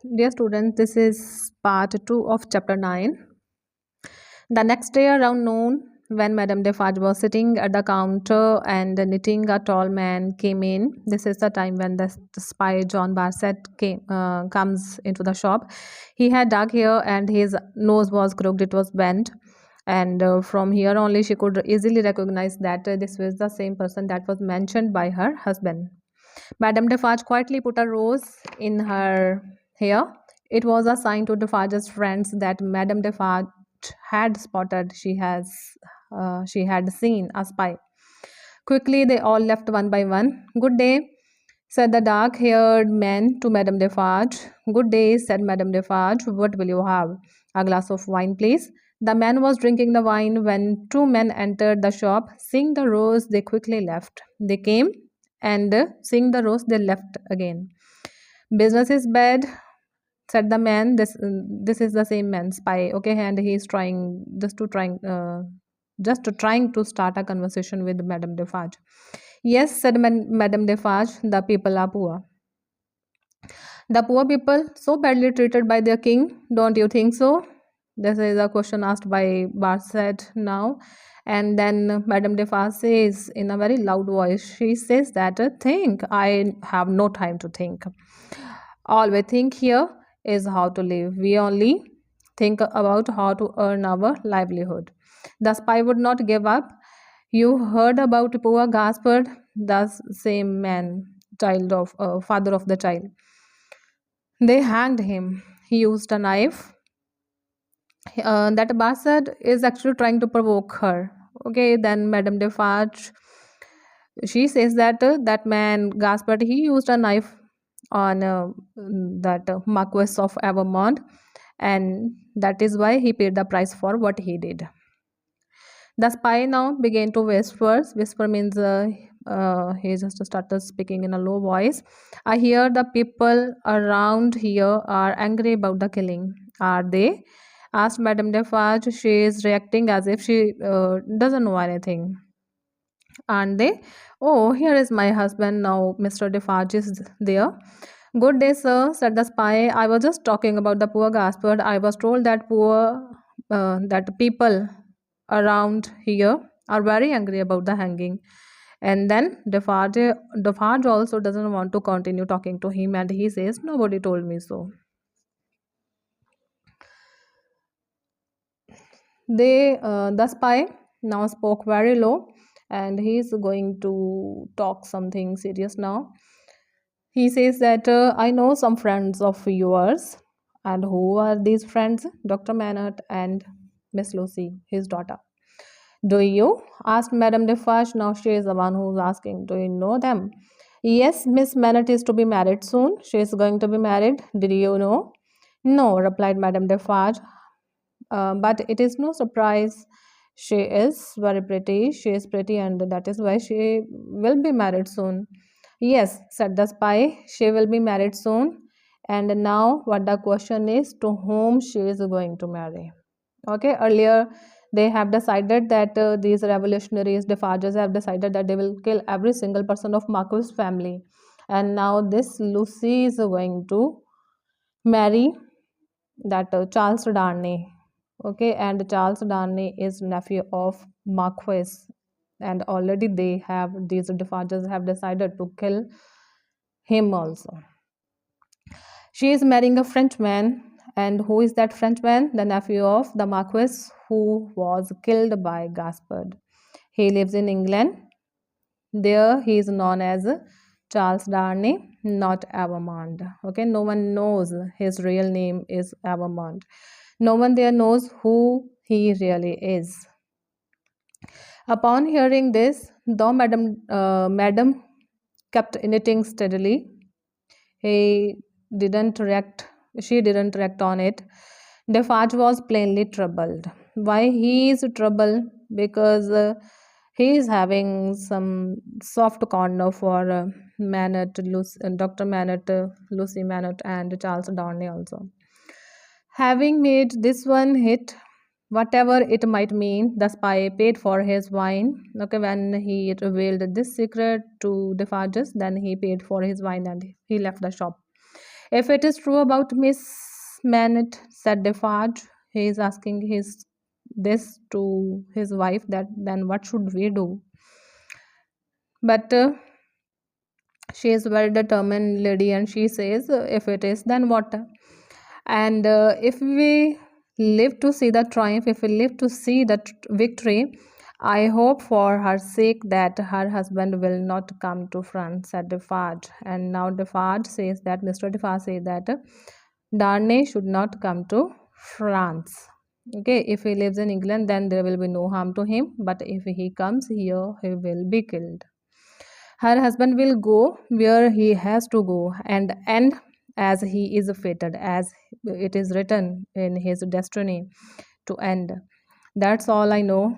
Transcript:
Dear students, this is part 2 of chapter 9. The next day around noon, when Madame Defarge was sitting at the counter and knitting, a tall man came in. This is the time when the spy John Barset comes into the shop. He had dark hair and his nose was crooked, it was bent. And from here only, she could easily recognize that this was the same person that was mentioned by her husband. Madame Defarge quietly put a rose in her hair. It was a sign to Defarge's friends that Madame Defarge had spotted she had seen a spy. Quickly they all left one by one. Good day, said the dark-haired man to Madame Defarge. Good day, said Madame Defarge. What will you have? A glass of wine, please. The man was drinking the wine when two men entered the shop. Seeing the rose, they quickly left. They came and seeing the rose, they left again. Business is bad, said the man. This is the same man, spy. Okay, and he's trying trying to start a conversation with Madame Defarge. Yes, said Madame Defarge. The people are poor. The poor people so badly treated by their king, don't you think so? This is a question asked by Barset now. And then Madame Defarge says in a very loud voice, she says that think, I have no time to think. All we think here is how to live. We only think about how to earn our livelihood. The spy would not give up. You heard about poor Gaspard, the same man, child of father of the child. They hanged him. He used a knife. That bastard is actually trying to provoke her. Okay, then Madame Defarge, she says that that man Gaspard, he used a knife on that Marquess of Evermont, and that is why he paid the price for what he did. The spy now began to whisper. Whisper means he just started speaking in a low voice. I hear the people around here are angry about the killing. Are they? Asked Madame Defarge. She is reacting as if she doesn't know anything. Aren't they? Oh, here is my husband now. Mr. Defarge is there. Good day, sir, said the spy. I was just talking about the poor Gaspard. I was told that people around here are very angry about the hanging. And then Defarge also doesn't want to continue talking to him, and he says, nobody told me so. The spy now spoke very low, and he's going to talk something serious now. He says that I know some friends of yours. And who are these friends? Dr. Manette and Miss Lucy, his daughter. Do you? Asked Madame Defarge. Now she is the one who's asking. Do you know them? Yes, Miss Manette is to be married soon. She is going to be married. Did you know? No, replied Madame Defarge. But it is no surprise. She is very pretty. She is pretty, and that is why she will be married soon. Yes, said the spy. She will be married soon. And now, what the question is, to whom she is going to marry? Okay, earlier they have decided that these revolutionaries, Defarges, have decided that they will kill every single person of Marcus' family. And now, this Lucy is going to marry that Charles Darnay. Okay, and Charles Darnay is nephew of Marquis, and already they have these Defarges have decided to kill him also. She is marrying a Frenchman, and who is that Frenchman? The nephew of the Marquis who was killed by Gaspard. He lives in England. There he is known as Charles Darnay, not Evermond. Okay, no one knows his real name is Evermond. No one there knows who he really is. Upon hearing this, though Madam kept knitting steadily, he didn't react. She didn't react on it. Defarge was plainly troubled. Why he is troubled? Because he is having some soft corner for Dr. Manette, Lucy Manette, and Charles Darnay also. Having made this one hit, whatever it might mean, the spy paid for his wine. Okay, when he revealed this secret to Defarges, then he paid for his wine and he left the shop. If it is true about Miss Manet, said Defarge, he is asking his this to his wife, that then what should we do? But she is very determined lady, and she says, if it is, then what? And if we live to see the triumph, if we live to see the victory, I hope for her sake that her husband will not come to France, said Defarge. And now Defarge says that, Mr. Defarge says that Darnay should not come to France. Okay, if he lives in England, then there will be no harm to him, but if he comes here, he will be killed. Her husband will go where he has to go and end as he is fated, as it is written in his destiny to end. That's all I know.